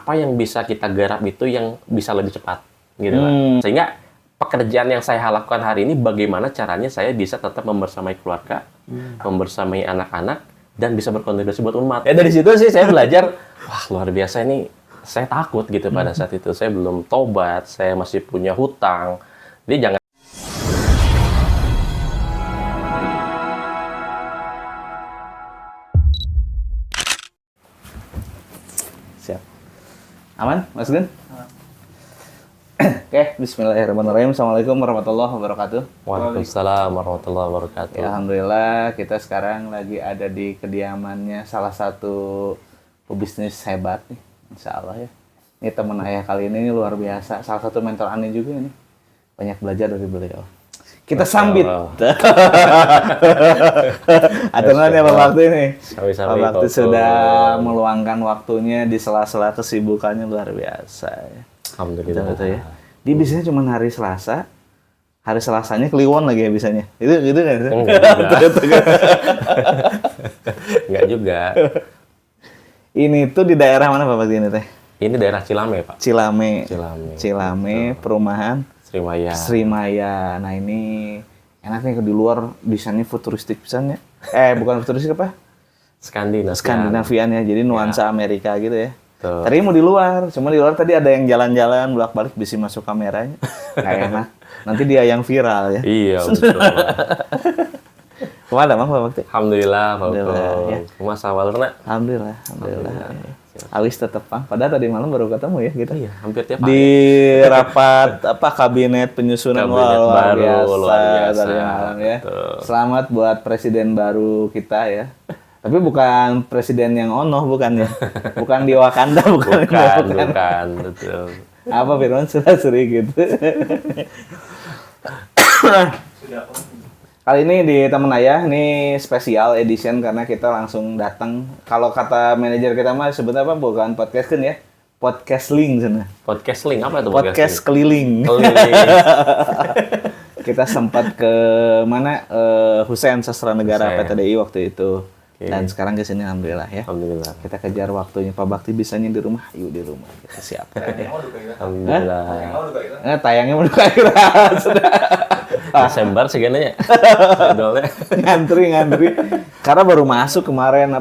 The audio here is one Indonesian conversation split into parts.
apa yang bisa kita garap itu yang bisa lebih cepat gitu Pak. Sehingga pekerjaan yang saya lakukan hari ini bagaimana caranya saya bisa tetap membersamai keluarga, membersamai anak-anak dan bisa berkontribusi buat umat. Ya dari situ sih saya belajar, wah luar biasa ini. Saya takut gitu pada saat itu. Saya belum tobat, saya masih punya hutang. Jadi jangan Aman, Mas Gun? Oke, bismillahirrahmanirrahim. Assalamualaikum warahmatullahi wabarakatuh. Waalaikumsalam warahmatullahi wabarakatuh. Ya, alhamdulillah kita sekarang lagi ada di kediamannya salah satu pebisnis hebat nih, insya Allah ya. Ini teman ayah kali ini luar biasa, salah satu mentor Ani juga nih. Banyak belajar dari beliau. Kita sambit. Aturannya Pak Bakti nih. Pak Bakti sudah meluangkan waktunya di sela-sela kesibukannya luar biasa. Ya. Alhamdulillah. Betul ya. Dia biasanya cuma hari Selasa. Hari Selasanya Kliwon lagi ya biasanya. Itu gitu kan? Enggak juga. Ini tuh di daerah mana Pak Bakti ini teh? Ini daerah Cilame, Pak. Cilame, perumahan Srimaya. Nah ini enaknya di luar desainnya futuristik pisannya. Bukan futuristik apa? Skandinavian ya. Jadi nuansa Amerika gitu ya. Tuh. Tadi mau di luar, cuma di luar tadi ada yang jalan-jalan bolak-balik bisa masuk kameranya. Nggak enak. Nanti dia yang viral ya. Iya, betul. Kemana Bang Pak Bakti? Alhamdulillah, Pak. Ya. Mas awalnya. Alhamdulillah. Awis tetep Bang. Padahal tadi malam baru ketemu ya gitu. Iya, hampir tiap hari. Di rapat kabinet penyusunan luar biasa tadi malam ya. Betul. Selamat buat presiden baru kita ya. Tapi bukan presiden yang onoh bukan ya. Bukan di Wakanda bukan, betul. Apa Firman seri gitu. Kali ini di temen ayah, ini special edition karena kita langsung datang. Kalau kata manajer kita mah sebut apa? Bukan podcast kan ya? Podcast link sana. Podcast link apa itu? Podcast keliling. Kita sempat ke mana? Husein Sastra Negara PTDI waktu itu. Dan sekarang ke sini alhamdulillah ya. Alhamdulillah. Kita kejar waktunya Pak Bakti bisanya di rumah. Yuk di rumah kita siapkan ya. Alhamdulillah. Tayangnya mau duka sudah. Desember segenanya. ngantri. Karena baru masuk kemarin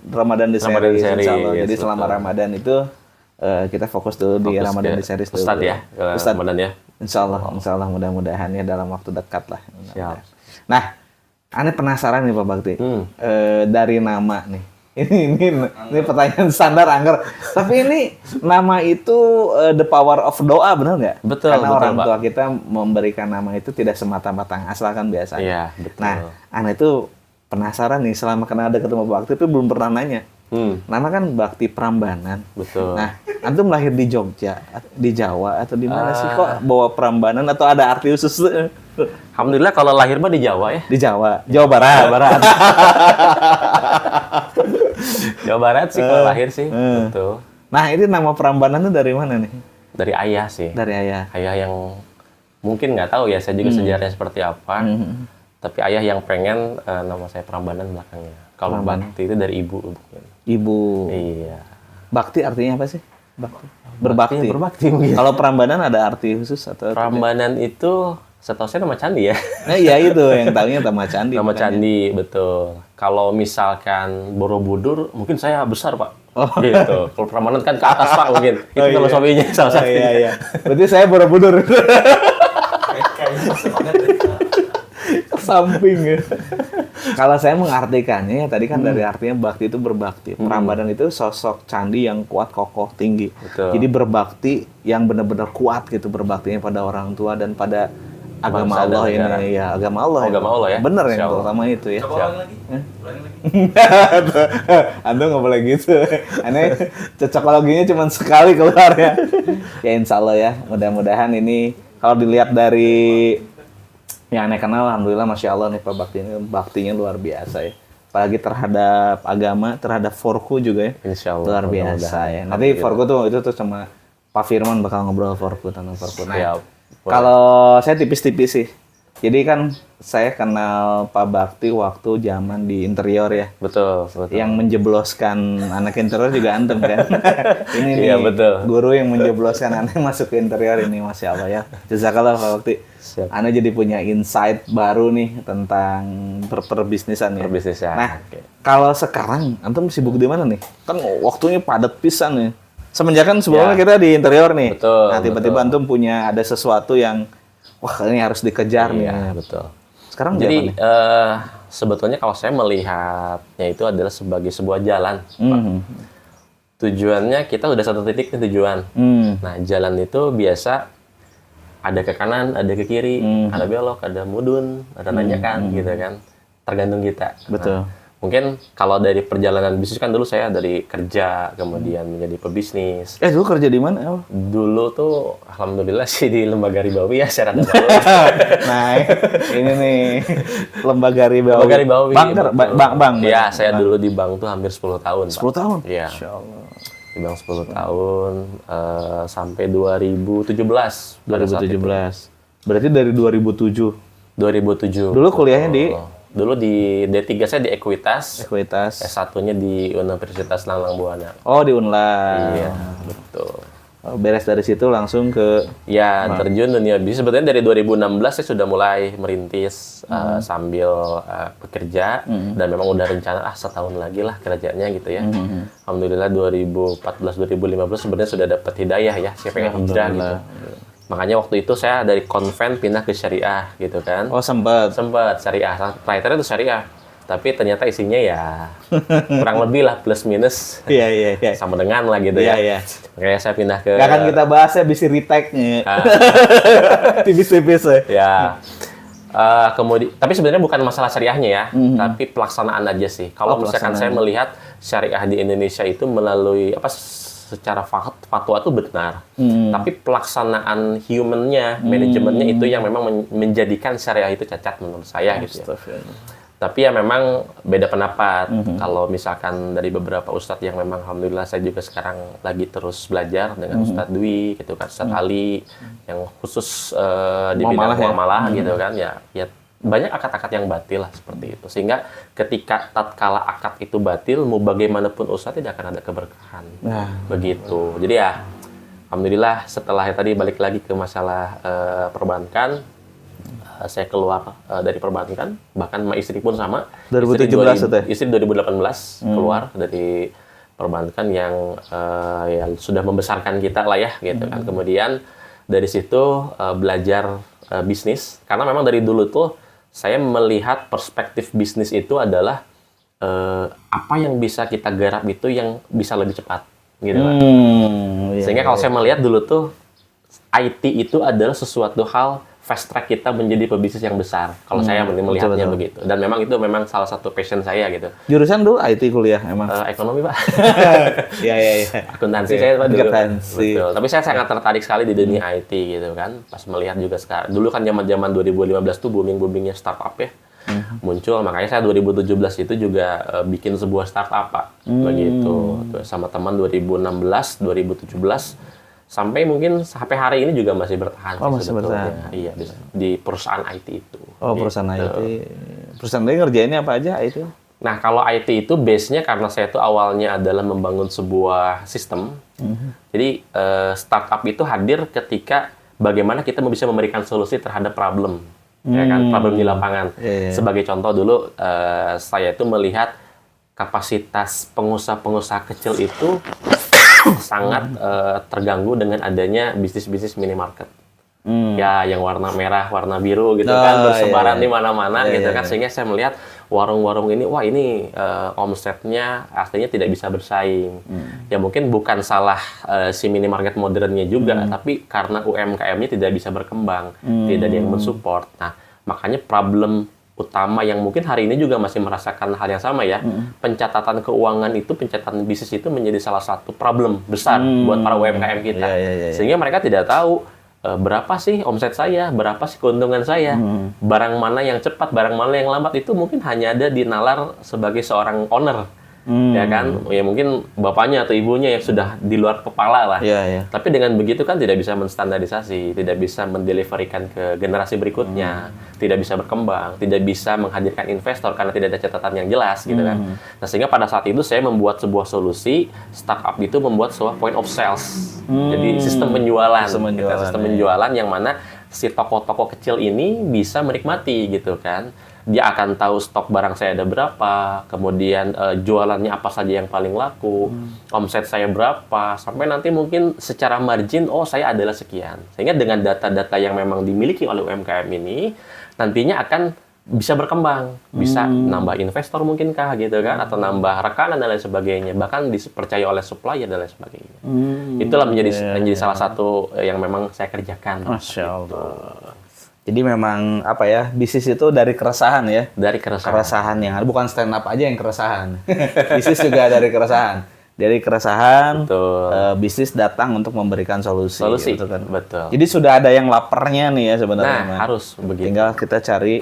Ramadan di series insyaallah. Jadi selama Ramadan itu kita fokus dulu di Ramadan di series dulu. Ustadz ya. Ramadan ya. Insyaallah mudah-mudahan ya dalam waktu dekat lah. Siap. Nah, Aneh penasaran nih Pak Bakti, dari nama nih. Ini pertanyaan standar angker. Tapi ini nama itu the power of doa, benar nggak? Betul. Karena orang tua Pak. kita memberikan nama itu tidak semata-mata asal kan biasanya. Iya, betul. Nah, Aneh itu penasaran nih selama kenal ada ketemu Pak Bakti itu belum pernah nanya. Nama kan Bakti Prambanan. Betul. Nah, antum lahir di Jogja, di Jawa atau di mana sih kok bawa Prambanan atau ada arti khusus? Alhamdulillah kalau lahir mah di Jawa ya. Di Jawa Barat. Jawa Barat sih kalau lahir sih. Betul. Nah, ini nama Prambanan itu dari mana nih? Dari ayah sih. Dari ayah. Ayah yang mungkin nggak tahu ya, saya juga sejarahnya seperti apa. Tapi ayah yang pengen nama saya Prambanan belakangnya. Kalau Bakti itu dari ibu. Ibu. Iya. Bakti artinya apa sih? Bakti. Berbakti. Berbakti mungkin. Kalau Prambanan ada arti khusus atau? Prambanan itu setahu saya nama candi ya. Nah, iya itu yang tahunya nama candi. Nama candi, betul. Kalau misalkan Borobudur, mungkin saya besar, Pak. Oh. Gitu. Kalau Prambanan kan ke atas, Pak, mungkin. Itu nama suaminya salah satu. Iya. Berarti saya Borobudur. Samping ya. Kalau saya mengartikannya, tadi kan dari artinya bakti itu berbakti. Prambanan itu sosok candi yang kuat, kokoh, tinggi. Betul. Jadi berbakti yang benar-benar kuat gitu, berbaktinya pada orang tua dan pada agama Allah ini ya, agama Allah. Agama Allah ya. Bener yang pertama itu ya. Coba ulangi lagi. Anda nggak boleh gitu. Aneh cocokologinya cuma sekali keluar ya. Ya insya Allah ya. Mudah-mudahan ini kalau dilihat dari yang Aneh kenal, alhamdulillah masya Allah nih Pak Bakti ini baktinya luar biasa ya. Apalagi terhadap agama, terhadap Forku juga ya. Insya Allah. Luar biasa ya. Nanti Forku tuh itu tuh sama Pak Firman bakal ngobrol Forku tentang Forku. Nah, kalau saya tipis-tipis sih. Jadi kan saya kenal Pak Bakti waktu zaman di interior ya. Betul. Yang menjebloskan anak interior juga antum kan. Ini nih Iya, betul. guru yang menjebloskan anak masuk ke interior ini, Masya Allah ya. Jazakallah Pak Bakti. Siap. Anda jadi punya insight baru nih tentang perbisnisan ya. Perbisnisan. Nah, Oke. kalau sekarang antum sibuk di mana nih? Kan waktunya padat pisan nih. Semenjak kan sebelumnya Ya. kita di interior nih. Betul, Nah, tiba-tiba antum punya ada sesuatu yang wah ini harus dikejar nih. Iya, betul. Sekarang Jadi gimana nih? sebetulnya kalau saya melihatnya itu adalah sebagai sebuah jalan. Mhm. Tujuannya kita udah satu titik nih tujuan. Hmm. Nah, jalan itu biasa ada ke kanan, ada ke kiri, ada belok, ada mudun, ada nanjakan gitu kan. Tergantung kita. Betul. Nah, mungkin kalau dari perjalanan bisnis kan dulu saya dari kerja, kemudian menjadi pebisnis. Dulu kerja di mana? Dulu tuh alhamdulillah sih di lembaga ribawi ya secara dakwah. Nah, ini nih lembaga ribawi. Lembaga ribawi. Bank. Iya, saya dulu di bank tuh hampir 10 tahun. 10 tahun? Iya. Masya Allah. Di bank 10 tahun sampai 2017. 2017. Berarti dari 2007. 2007. Dulu kuliahnya di Dulu di D3 saya di Ekuitas. Ekuitas. S1-nya di Universitas Langlang Buana. Oh, di Unla. Iya, betul. Oh, beres dari situ langsung ke Ya, terjun dunia bisnis. Sebetulnya dari 2016 saya sudah mulai merintis sambil bekerja dan memang udah rencana setahun lagi lah kerjanya gitu ya. Alhamdulillah 2014-2015 sebenarnya sudah dapat hidayah ya, saya pengen hijrah gitu. Makanya waktu itu saya dari konven pindah ke syariah gitu kan. Oh, sempat. Sempat syariah, writer itu syariah. Tapi ternyata isinya ya kurang lebih lah plus minus Iya. sama dengan lah gitu Iya. ya. Makanya saya pindah ke Gak akan kita bahas ya bisa retake-nya. Tipis-tipis ya. ya. Kemudian, tapi sebenarnya bukan masalah syariahnya ya, tapi pelaksanaan aja sih. Kalau misalkan saya melihat syariah di Indonesia itu melalui secara fatwa itu benar, tapi pelaksanaan human-nya, manajemennya itu yang memang menjadikan syariah itu cacat menurut saya gitu ya. Tapi ya memang beda pendapat. Kalau misalkan dari beberapa ustadz yang memang alhamdulillah saya juga sekarang lagi terus belajar dengan Ustadz Dwi gitu kan, Ustadz Ali yang khusus di bidang muamalah gitu kan ya banyak akad-akad yang batil lah seperti itu. Sehingga ketika tatkala akad itu batil, mau bagaimanapun usaha tidak akan ada keberkahan. Begitu. Jadi ya alhamdulillah setelah tadi balik lagi ke masalah perbankan, saya keluar dari perbankan, bahkan sama istri pun sama. 2017 itu ya? Istri 2018 keluar dari perbankan yang sudah membesarkan kita lah ya gitu kan. Kemudian dari situ belajar bisnis, karena memang dari dulu tuh saya melihat perspektif bisnis itu adalah apa yang bisa kita garap itu yang bisa lebih cepat gitu kan. Sehingga kalau saya melihat dulu tuh IT itu adalah sesuatu hal fast track kita menjadi pebisnis yang besar. Kalau saya melihatnya begitu. Dan memang itu memang salah satu passion saya gitu. Jurusan dulu IT kuliah emang? Ekonomi, Pak. Iya. Akuntansi saya Pak dulu. Akuntansi. Betul. Tapi saya sangat tertarik sekali di dunia IT gitu kan. Pas melihat juga sekarang. Dulu kan zaman-zaman 2015 tuh booming-boomingnya startup ya. Muncul, makanya saya 2017 itu juga bikin sebuah startup Pak. Begitu. Sama teman 2016, 2017 sampai mungkin sampai hari ini juga masih bertahan. Masih bertahan. Iya, di perusahaan IT itu. Perusahaan IT. Perusahaan IT ngerjainnya apa aja IT? Nah, kalau IT itu base-nya karena saya itu awalnya adalah membangun sebuah sistem. Jadi startup itu hadir ketika bagaimana kita bisa memberikan solusi terhadap problem, ya kan, problem di lapangan. Sebagai contoh dulu, saya itu melihat kapasitas pengusaha-pengusaha kecil itu sangat terganggu dengan adanya bisnis-bisnis minimarket. Ya, yang warna merah, warna biru gitu kan, bersebaran di mana-mana gitu kan. Sehingga saya melihat warung-warung ini, wah ini omsetnya aslinya tidak bisa bersaing. Ya mungkin bukan salah si minimarket modernnya juga, tapi karena UMKM-nya tidak bisa berkembang, tidak ada yang mensupport. Nah, makanya problem utama yang mungkin hari ini juga masih merasakan hal yang sama ya. Pencatatan keuangan itu, pencatatan bisnis itu menjadi salah satu problem besar buat para UMKM kita. Sehingga mereka tidak tahu berapa sih omset saya, berapa sih keuntungan saya, barang mana yang cepat, barang mana yang lambat, itu mungkin hanya ada di nalar sebagai seorang owner. ya kan? Ya mungkin bapaknya atau ibunya yang sudah di luar kepala lah. Tapi dengan begitu kan tidak bisa menstandarisasi, tidak bisa mendeliverikan ke generasi berikutnya, tidak bisa berkembang, tidak bisa menghadirkan investor karena tidak ada catatan yang jelas gitu kan. Nah, sehingga pada saat itu saya membuat sebuah solusi, startup itu membuat sebuah point of sales. Jadi sistem penjualan, sistem penjualan yang mana si toko-toko kecil ini bisa menikmati gitu kan. Dia akan tahu stok barang saya ada berapa, kemudian jualannya apa saja yang paling laku, omset saya berapa, sampai nanti mungkin secara margin, oh saya adalah sekian. Sehingga dengan data-data yang memang dimiliki oleh UMKM ini, nantinya akan bisa berkembang, bisa nambah investor mungkinkah gitu kan, atau nambah rekanan dan lain sebagainya, bahkan dipercaya oleh supplier dan lain sebagainya. Itulah menjadi salah satu yang memang saya kerjakan. Masya Allah. Jadi memang apa ya, bisnis itu dari keresahan ya. Dari keresahan. Keresahan yang ada, bukan stand up aja yang keresahan. Bisnis juga dari keresahan. Dari keresahan, bisnis datang untuk memberikan solusi. Gitu kan. Betul. Jadi sudah ada yang laparnya nih ya sebenarnya. Nah, harus begitu. Tinggal kita cari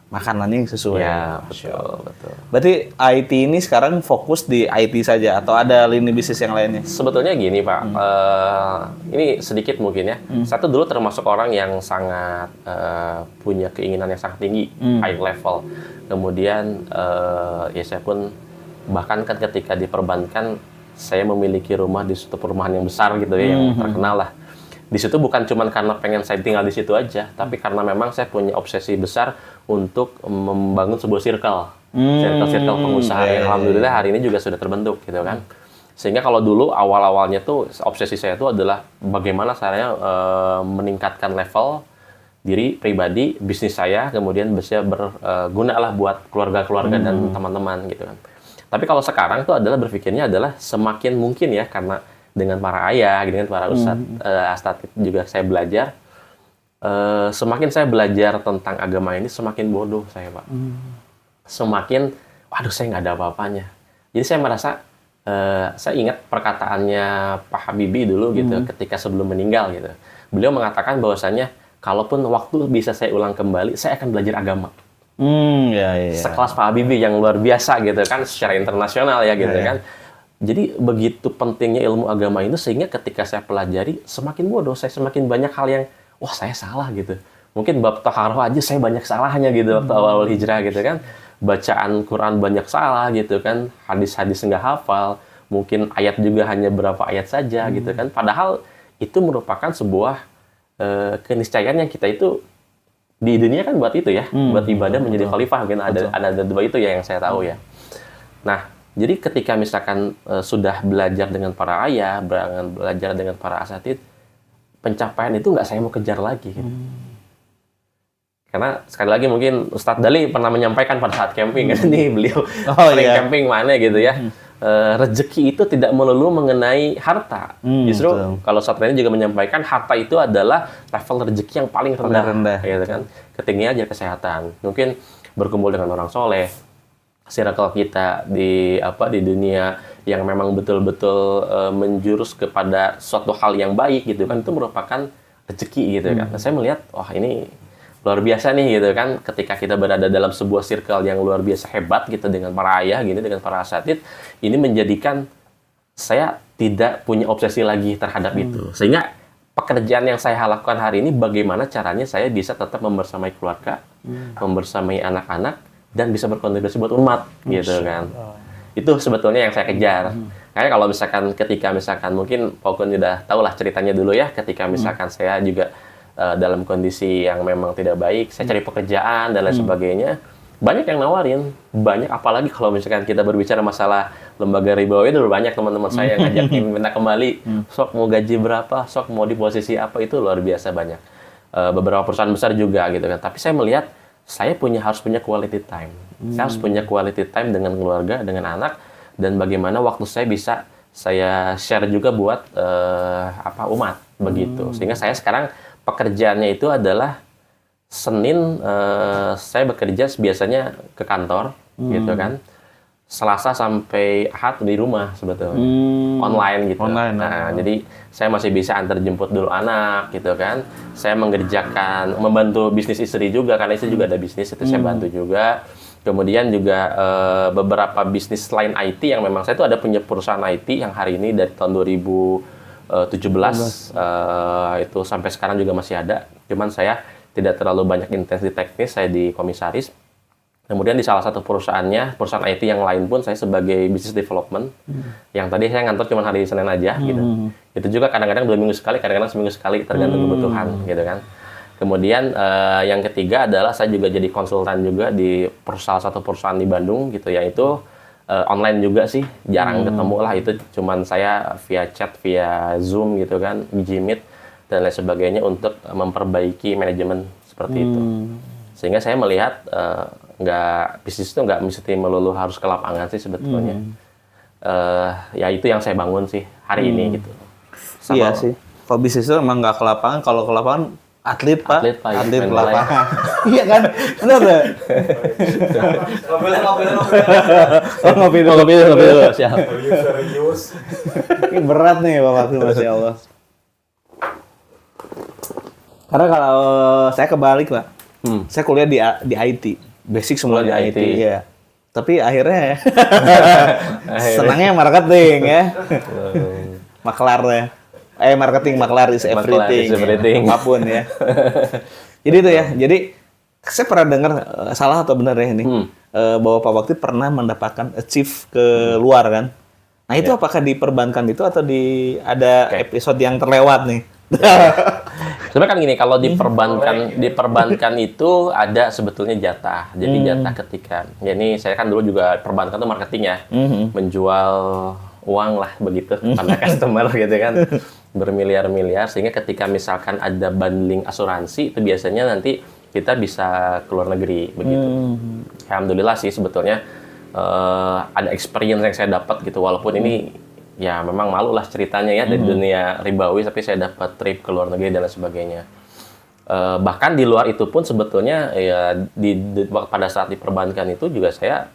makanannya yang sesuai. Ya, betul. Berarti IT ini sekarang fokus di IT saja atau ada lini bisnis yang lainnya? Sebetulnya gini Pak, ini sedikit mungkin ya. Satu dulu termasuk orang yang sangat punya keinginan yang sangat tinggi, high level. Kemudian ya saya pun bahkan kan ketika di perbankan saya memiliki rumah di suatu perumahan yang besar gitu ya, yang terkenal lah. Di situ bukan cuma karena pengen saya tinggal di situ aja, tapi karena memang saya punya obsesi besar untuk membangun sebuah circle pengusaha yang alhamdulillah hari ini juga sudah terbentuk gitu kan. Sehingga kalau dulu awal-awalnya tuh obsesi saya itu adalah bagaimana caranya meningkatkan level diri pribadi, bisnis saya, kemudian bisa berguna lah buat keluarga-keluarga dan teman-teman gitu kan. Tapi kalau sekarang tuh adalah berpikirnya adalah semakin mungkin ya, karena dengan para ayah, dengan para ustadz, astad juga saya belajar. Semakin saya belajar tentang agama ini, semakin bodoh saya Pak. Semakin, waduh saya nggak ada apa-apanya. Jadi saya merasa, saya ingat perkataannya Pak Habibie dulu gitu, ketika sebelum meninggal gitu. Beliau mengatakan bahwasannya, kalaupun waktu bisa saya ulang kembali, saya akan belajar agama. Sekelas Pak Habibie yang luar biasa gitu kan, secara internasional ya gitu kan. Jadi begitu pentingnya ilmu agama itu, sehingga ketika saya pelajari semakin bodoh, saya semakin banyak hal yang wah saya salah gitu. Mungkin bab taharah aja saya banyak salahnya gitu waktu awal hijrah gitu kan. Bacaan Quran banyak salah gitu kan. Hadis-hadis nggak hafal. Mungkin ayat juga hanya berapa ayat saja gitu kan. Padahal itu merupakan sebuah keniscayaan yang kita itu di dunia kan buat itu ya, buat ibadah menjadi khalifah. Mungkin ada dua itu ya yang saya tahu ya. Nah, jadi ketika misalkan sudah belajar dengan para ayah, belajar dengan para asatid, pencapaian itu nggak saya mau kejar lagi. Gitu. Karena sekali lagi mungkin Ustadz Dali pernah menyampaikan pada saat camping, kan nih beliau sering camping mana gitu ya. Rezeki itu tidak melulu mengenai harta. Justru kalau Ustadz Dali juga menyampaikan harta itu adalah level rezeki yang paling rendah. Gitu kan. Ketinggian aja kesehatan. Mungkin berkumpul dengan orang soleh. Circle kita di dunia yang memang betul-betul menjurus kepada suatu hal yang baik gitu kan, itu merupakan rezeki gitu kan. Nah, saya melihat wah ini luar biasa nih gitu kan, ketika kita berada dalam sebuah circle yang luar biasa hebat gitu dengan para ayah gini, dengan para asatid, ini menjadikan saya tidak punya obsesi lagi terhadap itu. Sehingga pekerjaan yang saya lakukan hari ini, bagaimana caranya saya bisa tetap membersamai keluarga, membersamai anak-anak, dan bisa berkontribusi buat umat gitu kan. Itu sebetulnya yang saya kejar. Karena kalau misalkan ketika mungkin Pak Kun udah tahu lah ceritanya dulu ya, ketika misalkan saya juga dalam kondisi yang memang tidak baik, saya cari pekerjaan dan lain sebagainya, banyak yang nawarin, banyak, apalagi kalau misalkan kita berbicara masalah lembaga ribawi, itu banyak teman-teman saya yang ngajakin minta kembali, sok mau gaji berapa, sok mau di posisi apa, itu luar biasa banyak. Beberapa perusahaan besar juga gitu kan. Tapi saya melihat saya harus punya quality time. Saya harus punya quality time dengan keluarga, dengan anak, dan bagaimana waktu saya bisa saya share juga buat umat begitu. Sehingga saya sekarang pekerjaannya itu adalah Senin saya bekerja biasanya ke kantor gitu kan. Selasa sampai Ahad di rumah sebetulnya. Online gitu. Jadi saya masih bisa antar jemput dulu anak gitu kan. Saya membantu bisnis istri juga, karena istri juga ada bisnis, itu saya bantu juga. Kemudian juga beberapa bisnis lain IT yang memang saya tuh ada punya perusahaan IT yang hari ini dari tahun 2017 itu sampai sekarang juga masih ada. Cuman saya tidak terlalu banyak intens di teknis, saya di komisaris. Kemudian di salah satu perusahaan IT yang lain pun saya sebagai business development. Yang tadi saya ngantor cuma hari Senin aja gitu. Itu juga kadang-kadang 2 minggu sekali, kadang-kadang seminggu sekali tergantung kebutuhan gitu kan. Kemudian yang ketiga adalah saya juga jadi konsultan juga di salah satu perusahaan di Bandung gitu, yaitu online juga sih, jarang ketemu lah, itu cuman saya via chat, via Zoom gitu kan, Gmeet dan lain sebagainya untuk memperbaiki manajemen seperti itu. Sehingga saya melihat bisnis itu nggak mesti melulu harus ke lapangan sih sebetulnya. Ya itu yang saya bangun sih hari ini gitu. Iya sih. Kalau bisnis itu emang nggak ke lapangan, kalau ke lapangan atlet Pak main ke bola. lapangan. Iya kan? Benar nggak? Ngopi dulu. Siap. Ini berat nih Bapak tuh, Masya Allah. Karena kalau saya kebalik Pak, saya kuliah di IT, basic semua di IT. Iya. Tapi akhirnya ya, senangnya marketing ya, maklar ya. Marketing, maklar is everything. Ya. Apapun ya. Jadi itu ya. Jadi saya pernah dengar, salah atau benar ya ini, bahwa Pak Bakti pernah mendapatkan achieve ke luar kan. Nah itu apakah di perbankan itu atau ada episode yang terlewat nih? Sebenarnya kan gini, kalau di perbankan itu ada sebetulnya jatah. Jadi jatah ketika, ya ini saya kan dulu juga perbankan tuh marketing ya, menjual uang lah begitu pada customer gitu kan, bermiliar-miliar, sehingga ketika misalkan ada bundling asuransi itu biasanya nanti kita bisa ke luar negeri begitu. Alhamdulillah sih sebetulnya ada experience yang saya dapat gitu, walaupun ini ya memang malu lah ceritanya ya dari dunia ribawi, tapi saya dapat trip ke luar negeri dan lain sebagainya. Bahkan di luar itu pun sebetulnya ya pada saat di perbankan itu juga saya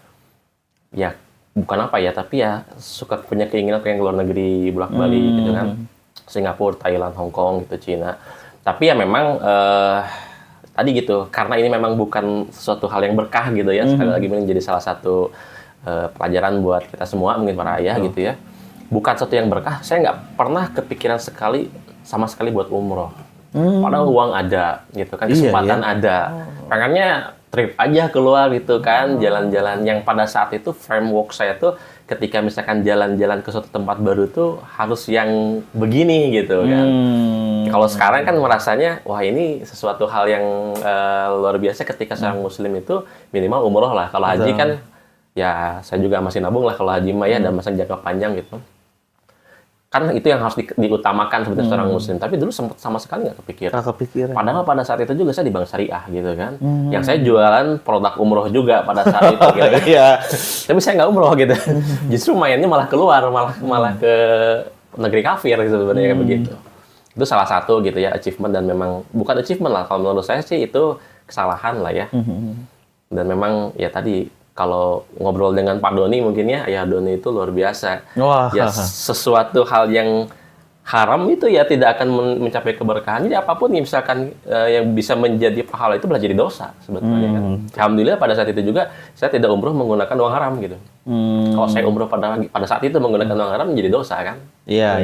ya bukan apa ya, tapi ya suka punya keinginan pengen ke luar negeri bolak-balik gitu kan, Singapura, Thailand, Hong Kong gitu, Cina. Tapi ya memang tadi gitu, karena ini memang bukan sesuatu hal yang berkah gitu ya, sekali lagi menjadi salah satu pelajaran buat kita semua mungkin para ayah gitu ya. Bukan sesuatu yang berkah, saya nggak pernah kepikiran sama sekali buat umroh. Padahal uang ada, gitu kan, kesempatan ada. Pengennya trip aja keluar gitu kan, jalan-jalan. Yang pada saat itu framework saya tuh, ketika misalkan jalan-jalan ke suatu tempat baru tuh harus yang begini gitu kan. Kalau sekarang kan merasanya, wah ini sesuatu hal yang luar biasa ketika seorang muslim itu minimal umroh lah. Kalau haji kan, ya saya juga masih nabung lah kalau haji mah ya, dan masa jangka panjang gitu. Kan itu yang harus diutamakan sebagai seorang muslim. Tapi dulu sama sekali nggak kepikiran. Padahal pada saat itu juga saya di bank syariah gitu kan. Yang saya jualan produk umroh juga pada saat itu gitu kan. Tapi saya nggak umroh gitu. Justru mainnya malah keluar, malah ke negeri kafir gitu sebenarnya kayak begitu. Itu salah satu gitu ya achievement, dan memang bukan achievement lah, kalau menurut saya sih itu kesalahan lah ya. Dan memang ya tadi kalau ngobrol dengan Pak Doni mungkin ya Doni itu luar biasa. Wah. Ya sesuatu hal yang haram itu ya tidak akan mencapai keberkahan. Jadi apapun yang misalkan yang bisa menjadi pahala itu belah jadi dosa sebetulnya kan. Alhamdulillah pada saat itu juga saya tidak umroh menggunakan uang haram gitu. Kalau saya umroh pada saat itu menggunakan uang haram menjadi dosa kan. Iya.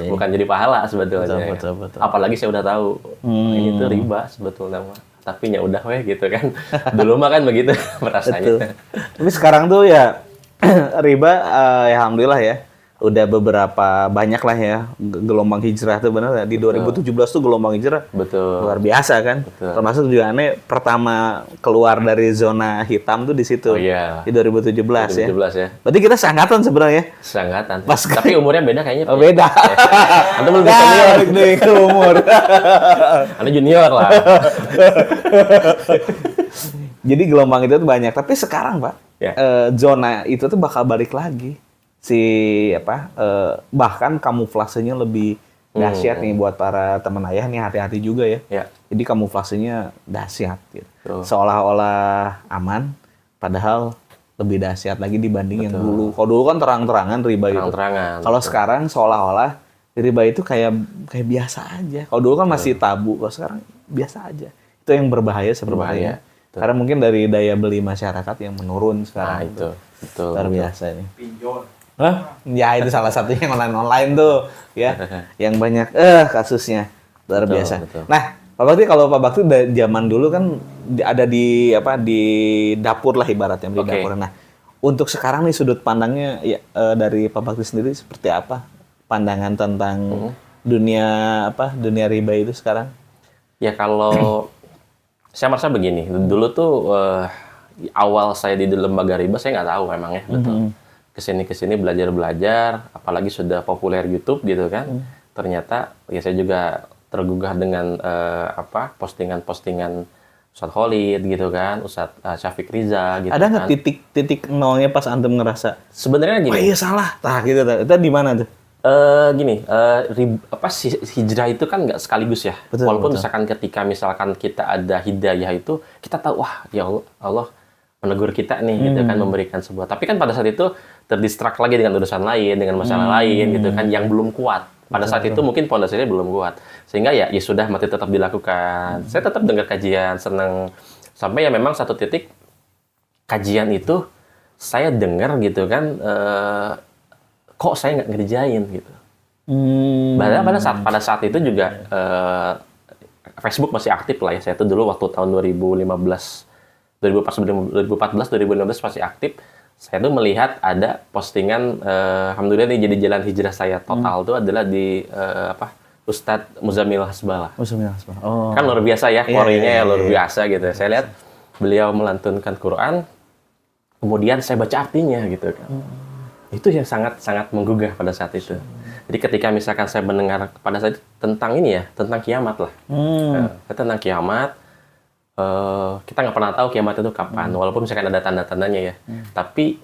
Bukan jadi pahala sebetulnya. Betul. Apalagi saya udah tahu ini tuh riba sebetulnya. Tapi ya udah weh gitu kan. Dulu mah kan begitu merasanya. Tapi sekarang tuh ya riba ya alhamdulillah ya. Udah beberapa banyak lah ya gelombang hijrah tuh, benar ya. Di 2017 tuh gelombang hijrah. Betul. Luar biasa kan. Betul. Termasuk juga aneh pertama keluar dari zona hitam tuh di situ. Oh iya. Di 2017 ya. Ya. Berarti kita seangkatan sebenarnya. Seangkatan. Tapi umurnya beda kayaknya. Oh, beda. Anda belum senior nih ke umur. Anda junior lah. Jadi gelombang itu tuh banyak, tapi sekarang Pak, zona itu tuh bakal balik lagi. Bahkan kamuflasenya lebih dahsyat nih buat para teman ayah nih, hati-hati juga ya. Jadi kamuflasenya dahsyat gitu. Seolah-olah aman, padahal lebih dahsyat lagi dibanding yang dulu. Kalau dulu kan terang-terangan riba itu. Kalau sekarang seolah-olah riba itu kayak biasa aja. Kalau dulu kan masih tabu, kalau sekarang biasa aja. Itu yang berbahaya sebenarnya. Karena mungkin dari daya beli masyarakat yang menurun sekarang. itu betul. Luar biasa ini. Hah? Ya itu salah satunya yang online tuh ya. Yang banyak kasusnya. Luar biasa. Betul. Nah, Pak Bakti, kalau Pak Bakti zaman dulu kan ada di di dapur lah ibaratnya di dapur. Nah, untuk sekarang nih sudut pandangnya ya, dari Pak Bakti sendiri seperti apa? Pandangan tentang dunia riba itu sekarang? Ya kalau saya merasa begini, dulu tuh awal saya di lembaga riba saya nggak tahu memang ya, betul. Kesini belajar, apalagi sudah populer YouTube gitu kan. Ternyata ya saya juga tergugah dengan postingan Ustadz Khalid gitu kan, Ustadz Syafiq Riza gitu. Ada nggak titik nolnya pas antum ngerasa sebenarnya gini? Oh iya salah, gitu. Itu di mana tuh? Hijrah itu kan nggak sekaligus ya. Betul, Walaupun misalkan kita ada hidayah itu, kita tahu wah ya Allah menegur kita nih gitu kan, memberikan sebuah. Tapi kan pada saat itu terdistrak lagi dengan urusan lain, dengan masalah lain gitu kan yang belum kuat. Pada saat itu mungkin pondasinya belum kuat. Sehingga ya sudah mati tetap dilakukan. Saya tetap dengar kajian, senang. Sampai ya memang satu titik kajian itu saya dengar gitu kan, kok saya nggak ngerjain gitu. Padahal pada saat itu juga Facebook masih aktif lah ya. Saya tuh dulu waktu tahun 2014, 2015 masih aktif. Saya tuh melihat ada postingan, alhamdulillah ini jadi jalan hijrah saya total tuh adalah di Ustadz Muzamil Hasbalah. Kan luar biasa ya, Qorinya luar biasa gitu. Saya lihat beliau melantunkan Quran, kemudian saya baca artinya gitu kan. Itu yang sangat menggugah pada saat itu. Jadi ketika misalkan saya mendengar pada saat itu tentang ini ya, tentang kiamat lah. Tentang kiamat, kita nggak pernah tahu kiamat itu kapan, walaupun misalkan ada tanda-tandanya ya. Tapi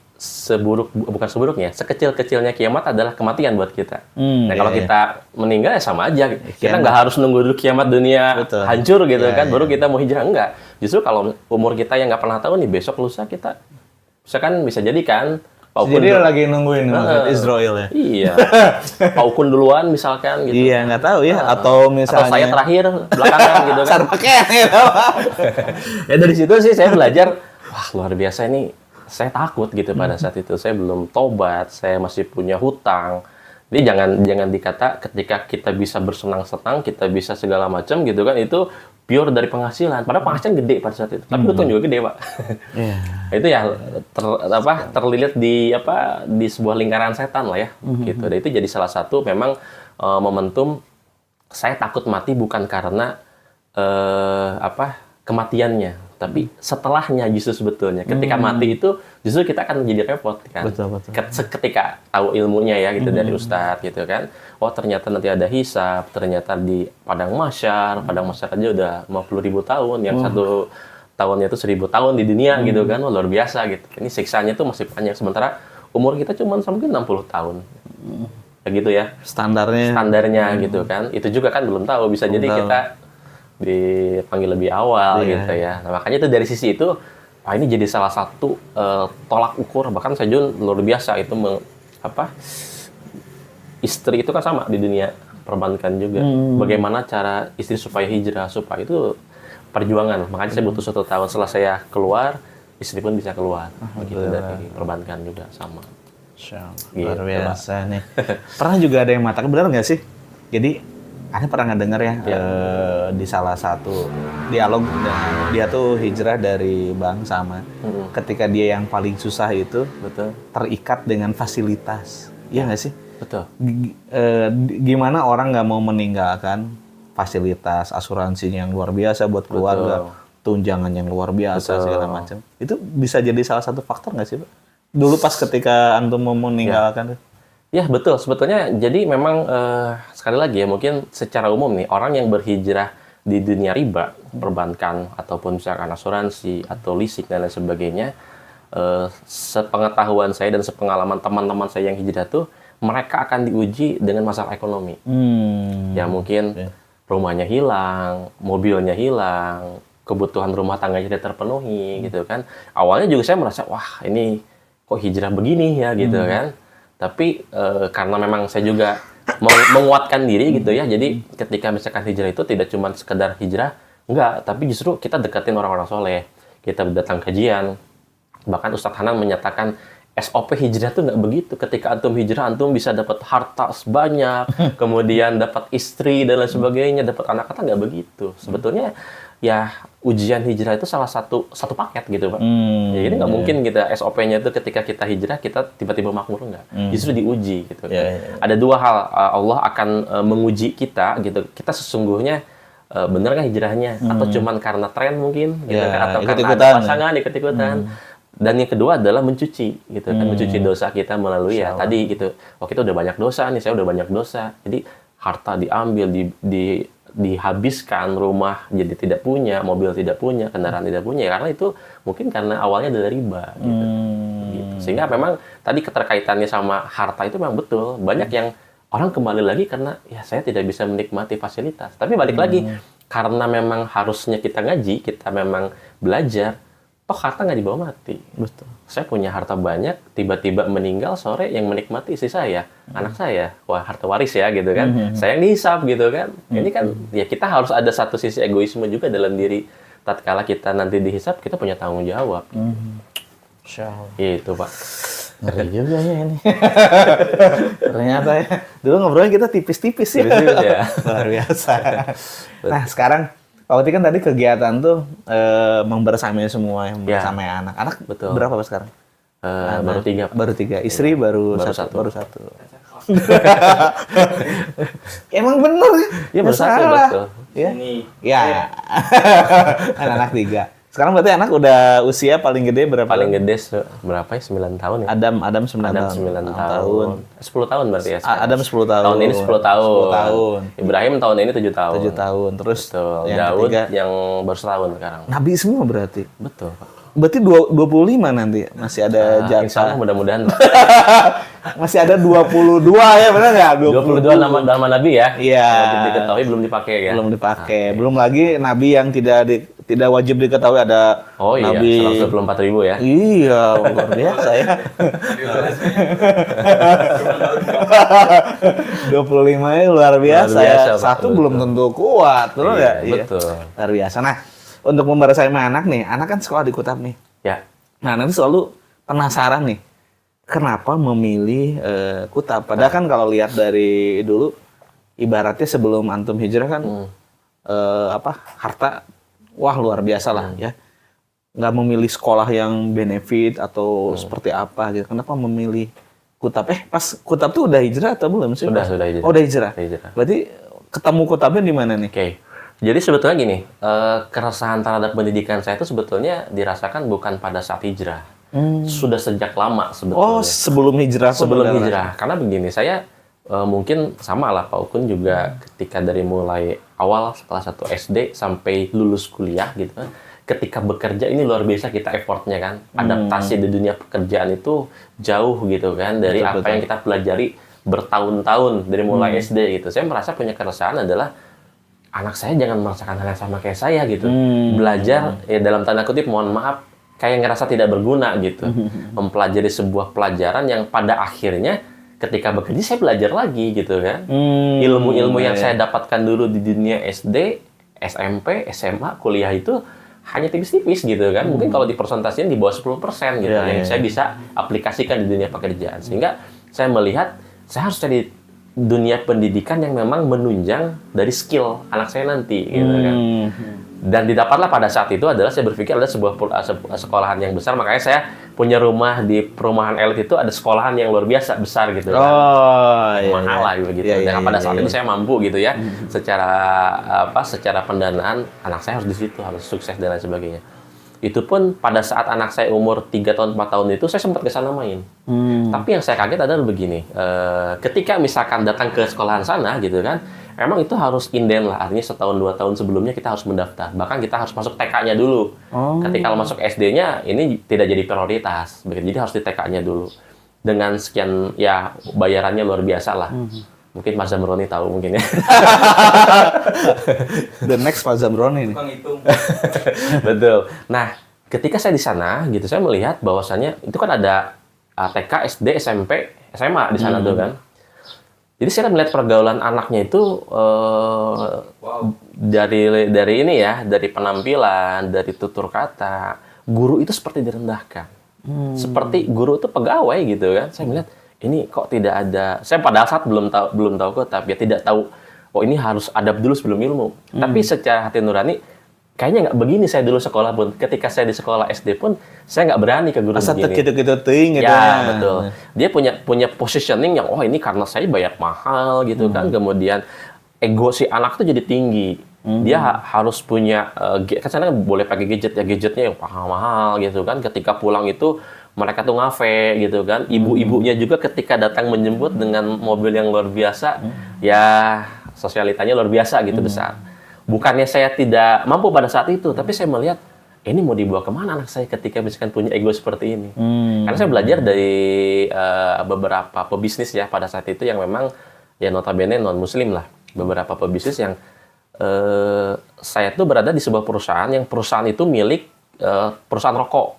bukan seburuknya, sekecil-kecilnya kiamat adalah kematian buat kita. Nah kalau kita meninggal ya sama aja. Kita nggak harus nunggu dulu kiamat dunia hancur gitu kan, baru kita mau hijrah. Enggak. Justru kalau umur kita yang nggak pernah tahu nih, besok lusa kita misalkan bisa jadi kan Jadi lagi nungguin Israel ya? Iya. Paukun duluan misalkan gitu. Iya, nggak tahu ya. Atau misalnya... Atau saya terakhir, belakangan gitu kan. Sarpakean gitu. Ya dari situ sih saya belajar, wah luar biasa ini. Saya takut gitu pada saat itu. Saya belum tobat, saya masih punya hutang. Jadi jangan dikata ketika kita bisa bersenang-senang, kita bisa segala macam gitu kan, itu pure dari penghasilan. Padahal penghasilan gede pada saat itu. Tapi hutang juga gede, Pak. Itu ya terlilit di sebuah lingkaran setan lah ya. Gitu. Dan itu jadi salah satu memang momentum saya takut mati bukan karena kematiannya, tapi setelahnya justru sebetulnya. Ketika mati itu justru kita akan menjadi repot kan. Betul. Ketika tahu ilmunya ya gitu dari Ustadz gitu kan. Oh ternyata nanti ada hisab, ternyata di padang mahsyar aja udah 50.000 tahun, yang satu tahunnya itu 1.000 tahun di dunia gitu kan. Oh, luar biasa gitu. Ini siksanya tuh masih panjang, sementara umur kita cuma mungkin 60 tahun. Begitu ya. Standarnya gitu kan. Itu juga kan belum tahu, bisa jadi kita dipanggil lebih awal gitu ya. Nah, makanya itu dari sisi itu, ini jadi salah satu tolak ukur. Bahkan saya juga luar biasa itu istri itu kan sama di dunia perbankan juga. Bagaimana cara istri supaya hijrah, supaya itu perjuangan. Makanya saya butuh 1 tahun setelah saya keluar, istri pun bisa keluar. Begitu dari perbankan juga sama. Luar biasa nih. Pernah juga ada yang mengatakan, benar nggak sih? Jadi Anda pernah nggak dengar ya, di salah satu dialog, dia tuh hijrah dari bank sama. Ketika dia yang paling susah itu terikat dengan fasilitas. Iya nggak sih? Betul. Gimana orang nggak mau meninggalkan fasilitas asuransinya yang luar biasa buat keluarga, tunjangan yang luar biasa, segala macam. Itu bisa jadi salah satu faktor nggak sih, Pak? Dulu pas ketika antum mau meninggalkan. Ya betul, sebetulnya jadi memang sekali lagi ya, mungkin secara umum nih orang yang berhijrah di dunia riba, perbankan ataupun misalkan asuransi atau leasing dan lain sebagainya, sepengetahuan saya dan sepengalaman teman-teman saya yang hijrah tuh, mereka akan diuji dengan masalah ekonomi. Ya mungkin rumahnya hilang, mobilnya hilang, kebutuhan rumah tangganya tidak terpenuhi gitu kan. Awalnya juga saya merasa wah ini kok hijrah begini ya gitu kan. Tapi karena memang saya juga menguatkan diri gitu ya. Jadi ketika misalkan hijrah itu tidak cuma sekedar hijrah, enggak, tapi justru kita deketin orang-orang soleh. kita datang kajian. Bahkan Ustadz Hanan menyatakan SOP hijrah tuh nggak begitu. Ketika antum hijrah, antum bisa dapat harta sebanyak, kemudian dapat istri dan lain sebagainya, dapat anak-anak, nggak begitu. Sebetulnya ya ujian hijrah itu salah satu paket gitu, Pak. Jadi nggak mungkin kita SOP-nya itu ketika kita hijrah kita tiba-tiba makmur, nggak. Justru diuji gitu. Ada dua hal, Allah akan menguji kita gitu. Kita sesungguhnya bener nggak hijrahnya atau cuman karena tren mungkin gitu kan, atau karena ada pasangan ikut-ikutan. Dan yang kedua adalah mencuci gitu kan, mencuci dosa kita melalui ya tadi gitu. Oh, kita udah banyak dosa nih, saya udah banyak dosa. Jadi harta diambil, dihabiskan, rumah jadi tidak punya, mobil tidak punya, kendaraan tidak punya, karena itu mungkin karena awalnya dari riba gitu. Sehingga memang tadi keterkaitannya sama harta itu memang betul. Banyak yang orang kembali lagi karena ya saya tidak bisa menikmati fasilitas. Tapi balik lagi karena memang harusnya kita ngaji, kita memang belajar, toh harta nggak dibawa mati. Betul. Saya punya harta banyak, tiba-tiba meninggal sore yang menikmati istri saya, anak saya. Wah, harta waris ya gitu kan. Saya yang dihisap gitu kan. Ini kan ya kita harus ada satu sisi egoisme juga dalam diri. Tatkala kita nanti dihisap, kita punya tanggung jawab. Insyaallah. Itu, Pak. Ngeri juga ya ini. Ternyata ya. Dulu ngobrolnya kita tipis-tipis ya. Tipis-tipis ya. Luar biasa. Nah, sekarang Pak Uti kan tadi kegiatan tuh membersamai semua, membersamai anak. Anak betul. Berapa Pak sekarang? Baru 3. Pak. Baru 3. Istri baru satu. Baru 1. Emang bener ya? Iya, betul. Ya. Ya. Anak 3. Sekarang berarti anak udah usia paling gede berapa? Paling gede berapa ya? 9 tahun ya? Adam 9 tahun. 10 tahun berarti ya? Adam 10 tahun. Tahun ini 10 tahun. 10 tahun. Ibrahim tahun ini 7 tahun. 7 tahun. Terus yang Daud ketiga, yang baru setahun sekarang. Nabi semua berarti? Betul, Pak. Berarti 25 nanti masih ada jatah. Insya Allah mudah-mudahan. Masih ada 22 ya, benar nggak? 22 nama Nabi ya? Iya. Wajib diketahui belum dipakai ya? Belum dipakai. Belum lagi Nabi yang tidak wajib diketahui ada Nabi. 124.000 ya? Iya, luar biasa ya. 25 ya luar biasa ya. Satu belum tentu kuat, betul nggak? Betul. Luar biasa. Nah, untuk membersamai anak nih, anak kan sekolah di Kutap nih. Ya. Nah, nanti selalu penasaran nih, kenapa memilih Kutap? Padahal kan kalau lihat dari dulu, ibaratnya sebelum antum hijrah kan, harta, wah luar biasa lah ya. Nggak memilih sekolah yang benefit atau seperti apa gitu. Kenapa memilih Kutap? Pas Kutap tuh udah hijrah atau belum sih? Sudah hijrah. Oh, udah hijrah. Berarti ketemu Kutapnya di mana nih? Oke. Jadi sebetulnya gini, keresahan terhadap pendidikan saya itu sebetulnya dirasakan bukan pada saat hijrah. Sudah sejak lama sebetulnya. Oh, sebelum hijrah. Sebelum hijrah. Karena begini, saya mungkin sama lah Pak Ukun juga ketika dari mulai awal setelah 1 SD sampai lulus kuliah gitu kan. Ketika bekerja ini luar biasa kita effortnya kan. Adaptasi di dunia pekerjaan itu jauh gitu kan. Dari apa yang kita pelajari bertahun-tahun dari mulai SD gitu. Saya merasa punya keresahan adalah anak saya jangan merasakan hal yang sama kayak saya gitu. Belajar ya dalam tanda kutip mohon maaf kayak ngerasa tidak berguna gitu. Mempelajari sebuah pelajaran yang pada akhirnya ketika bekerja saya belajar lagi gitu kan. Ilmu-ilmu yang saya dapatkan dulu di dunia SD, SMP, SMA, kuliah itu hanya tipis-tipis gitu kan. Mungkin kalau dipersentasikan di bawah 10% gitu yang saya bisa aplikasikan di dunia pekerjaan. Sehingga saya melihat saya harus cari dunia pendidikan yang memang menunjang dari skill anak saya nanti gitu kan. Dan didapatlah pada saat itu adalah saya berpikir ada sebuah sekolahan yang besar, makanya saya punya rumah di perumahan elit itu ada sekolahan yang luar biasa besar gitu kan. Mahal lah gitu. Dan pada saat itu saya mampu gitu ya. Secara pendanaan anak saya harus di situ, harus sukses dan lain sebagainya. Itu pun pada saat anak saya umur 3 tahun, 4 tahun itu, saya sempat ke sana main. Tapi yang saya kaget adalah begini, ketika misalkan datang ke sekolahan sana gitu kan, emang itu harus inden lah, artinya setahun 2 tahun sebelumnya kita harus mendaftar. Bahkan kita harus masuk TK-nya dulu. Ketika kalau masuk SD-nya, ini tidak jadi prioritas. Jadi harus di TK-nya dulu. Dengan sekian, ya bayarannya luar biasa lah. Mungkin Mas Zamroni tahu mungkin ya. The next Pak Zamroni nih. Betul. Nah, ketika saya di sana gitu, saya melihat bahwasannya itu kan ada TK, SD, SMP, SMA di sana tuh kan. Jadi saya melihat pergaulan anaknya itu dari ini ya, dari penampilan, dari tutur kata, guru itu seperti direndahkan. Seperti guru itu pegawai gitu kan. Saya melihat ini kok tidak ada. Saya pada saat belum tahu kok, tapi ya tidak tahu. Oh ini harus adab dulu sebelum ilmu. Tapi secara hati nurani, kayaknya nggak begini saya dulu sekolah pun. Ketika saya di sekolah SD pun, saya nggak berani ke guru Masa begini. gitu-gitu ting gitu Ya, betul. Dia punya positioning yang, oh ini karena saya bayar mahal gitu kan. Kemudian ego si anak tuh jadi tinggi. Dia harus punya, kan sana boleh pakai gadget ya, gadgetnya yang mahal-mahal gitu kan. Ketika pulang itu, mereka tuh ngafe gitu kan. Ibu-ibunya juga ketika datang menjemput dengan mobil yang luar biasa, ya sosialitanya luar biasa gitu besar. Bukannya saya tidak mampu pada saat itu, tapi saya melihat ini mau dibawa kemana anak saya ketika misalkan punya ego seperti ini. Karena saya belajar dari beberapa pebisnis ya pada saat itu yang memang ya notabene non muslim lah. Beberapa pebisnis yang saya tuh berada di sebuah perusahaan yang perusahaan itu milik perusahaan rokok.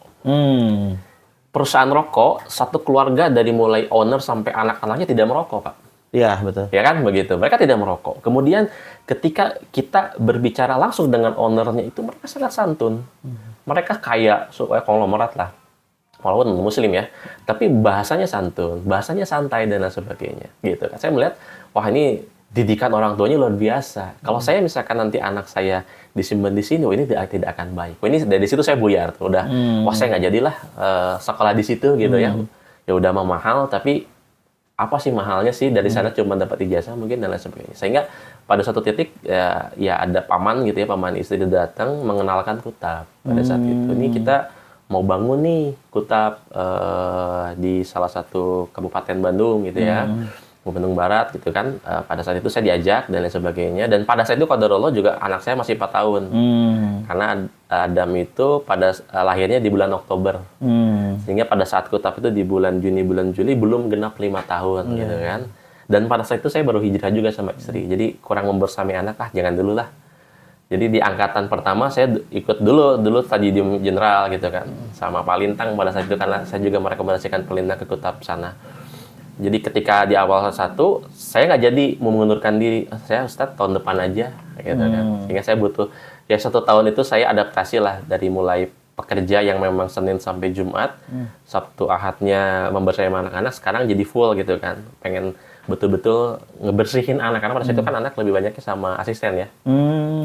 Perusahaan rokok, satu keluarga dari mulai owner sampai anak-anaknya tidak merokok, Pak. Iya, betul. Ya kan, begitu. Mereka tidak merokok. Kemudian ketika kita berbicara langsung dengan ownernya itu, mereka sangat santun. Mereka kayak konglomerat lah. Walaupun muslim ya. Tapi bahasanya santun, bahasanya santai, dan lain sebagainya. Gitu kan. Saya melihat, wah ini didikan orang tuanya luar biasa. Kalau saya misalkan nanti anak saya disimpan di sini, ini tidak akan baik. Ini dari situ saya buyar tuh, udah, wah saya nggak jadilah sekolah di situ gitu ya. Ya udah mah mahal, tapi apa sih mahalnya sih dari sana cuma dapat ijazah mungkin dan lain sebagainya. Sehingga pada satu titik ya ada paman gitu ya, paman istri datang mengenalkan Kutab pada saat itu. Ini kita mau bangun nih Kutab di salah satu kabupaten Bandung gitu ya. Bandung Barat gitu kan. Pada saat itu saya diajak dan lain sebagainya. Dan pada saat itu qadarullah juga anak saya masih 4 tahun. Karena Adam itu pada lahirnya di bulan Oktober. Sehingga pada saat Kutab itu di bulan Juni, bulan Juli belum genap 5 tahun gitu kan. Dan pada saat itu saya baru hijrah juga sama istri. Jadi kurang membersamai anak, jangan dulu lah. Jadi di angkatan pertama saya ikut dulu Stadium Jenderal gitu kan. Sama Pak Lintang pada saat itu karena saya juga merekomendasikan Pak Lintang ke Kutab sana. Jadi ketika di awal satu, saya nggak jadi mengundurkan diri. Saya Ustadz tahun depan aja, gitu kan. Sehingga saya butuh, ya 1 tahun itu saya adaptasi lah dari mulai pekerja yang memang Senin sampai Jumat, Sabtu Ahadnya membersamai anak-anak, sekarang jadi full gitu kan. Pengen betul-betul ngebersihin anak, karena pada saat itu kan anak lebih banyaknya sama asisten ya.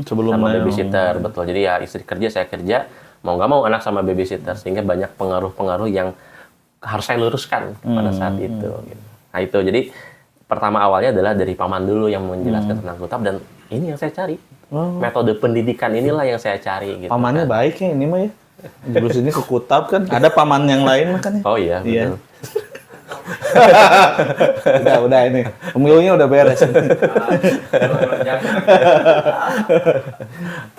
Sebelum Sama babysitter, betul. Jadi ya istri kerja, saya kerja, mau nggak mau anak sama babysitter. Sehingga banyak pengaruh-pengaruh yang harus saya luruskan pada saat itu. Gitu. Nah itu, jadi pertama awalnya adalah dari paman dulu yang menjelaskan tentang Kutab, dan ini yang saya cari. Metode pendidikan inilah yang saya cari. Gitu, pamannya kan. baik ya ini mah ya. Jurus ini ke Kutab kan, ada paman yang lain makanya. Oh iya, betul. Udah ini. Pemilunya udah beres.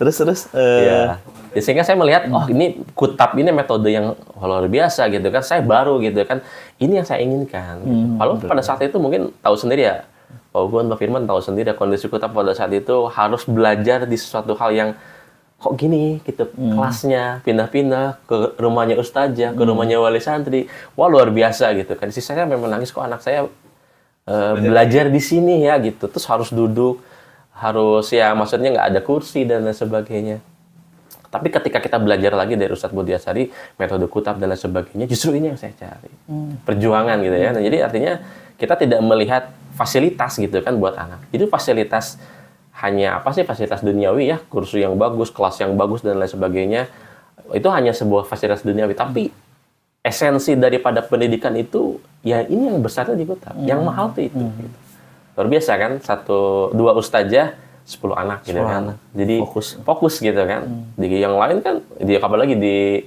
terus. Ya. Ya, sehingga saya melihat, oh ini Kutab ini metode yang luar biasa gitu kan. Saya baru gitu kan. Ini yang saya inginkan. Walaupun pada saat itu mungkin tahu sendiri ya, Pak Ugun, Pak Firman tahu sendiri ya, kondisi Kutab pada saat itu harus belajar di sesuatu hal yang kok gini gitu, kelasnya pindah-pindah ke rumahnya ustazah, ke rumahnya wali santri. Wah luar biasa gitu kan. Sisi saya memang nangis, kok anak saya belajar di sini ya gitu. Terus harus duduk, harus ya maksudnya nggak ada kursi dan lain sebagainya. Tapi ketika kita belajar lagi dari Ustadz Budi Asari, metode Kutab dan lain sebagainya, justru ini yang saya cari. Perjuangan gitu ya. Nah, jadi artinya kita tidak melihat fasilitas gitu kan buat anak. Itu fasilitas hanya apa sih, fasilitas duniawi ya, kursi yang bagus, kelas yang bagus dan lain sebagainya. Itu hanya sebuah fasilitas duniawi. Tapi esensi daripada pendidikan itu, ya ini yang besarnya di Kutab. Yang mahal tuh itu. Gitu. Luar biasa kan, 1-2 ustazah, 10 anak gitu kan. Jadi fokus gitu kan. Di yang lain kan apalagi di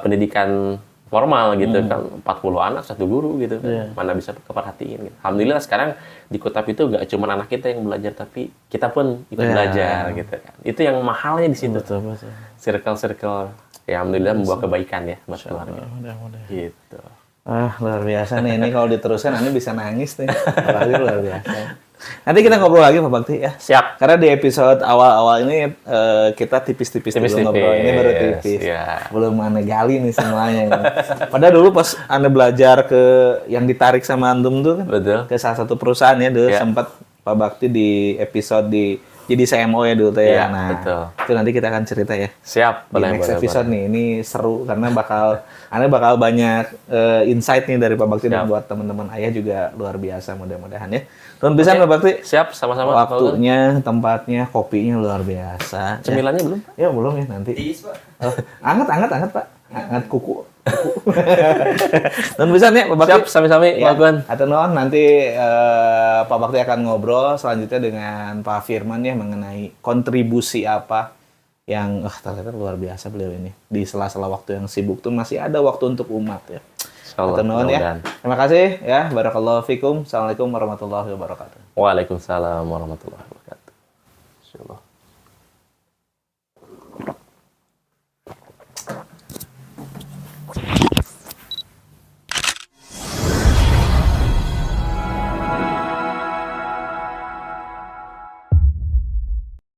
pendidikan formal gitu kan, 40 anak 1 guru gitu kan. Mana bisa keperhatiin gitu. Alhamdulillah sekarang di Kutab itu gak cuma anak kita yang belajar, tapi kita pun ikut belajar gitu kan. Itu yang mahalnya di situ. Betul. Circle ya alhamdulillah membawa kebaikan ya buat keluarga. Gitu. Luar biasa nih. Ini kalau diteruskan Ani bisa nangis nih. Luar biasa. Nanti kita ngobrol lagi Pak Bakti ya. Siap. Karena di episode awal-awal ini kita tipis-tipis dulu ngobrol. Ini baru tipis. Ya. Belum Ane gali nih semuanya. Padahal dulu pas Ane belajar ke yang ditarik sama Antum tuh kan. Betul. Ke salah satu perusahaan ya. Dulu sempat Pak Bakti di episode di jadi CMO ya dulu teh ya. Iya, Nah, betul. itu nanti kita akan cerita ya. Siap, Di next episode nih, ini seru karena Anda bakal banyak insight nih dari Pak Bakti dan Siap. buat teman-teman ayah juga luar biasa mudah-mudahan ya. Nuhun pisan Pak Bakti. Siap, sama-sama. Waktunya, tempatnya, kopinya luar biasa. Cemilannya belum? Ya belum ya nanti. Oh, anget Pak. Anget kuku. Nuhun pisan ya Pak Bakti. Siap, sami-sami, Ya, Pak Gun. atau nuhun nanti Pak Bakti akan ngobrol selanjutnya dengan Pak Firman ya mengenai kontribusi apa yang ternyata luar biasa beliau ini. Di sela-sela waktu yang sibuk tuh masih ada waktu untuk umat ya. Insyaallah, Atau nuhun ya. mudah-mudahan. Terima kasih ya. Barakallahu fikum. Assalamualaikum warahmatullahi wabarakatuh. Waalaikumsalam warahmatullahi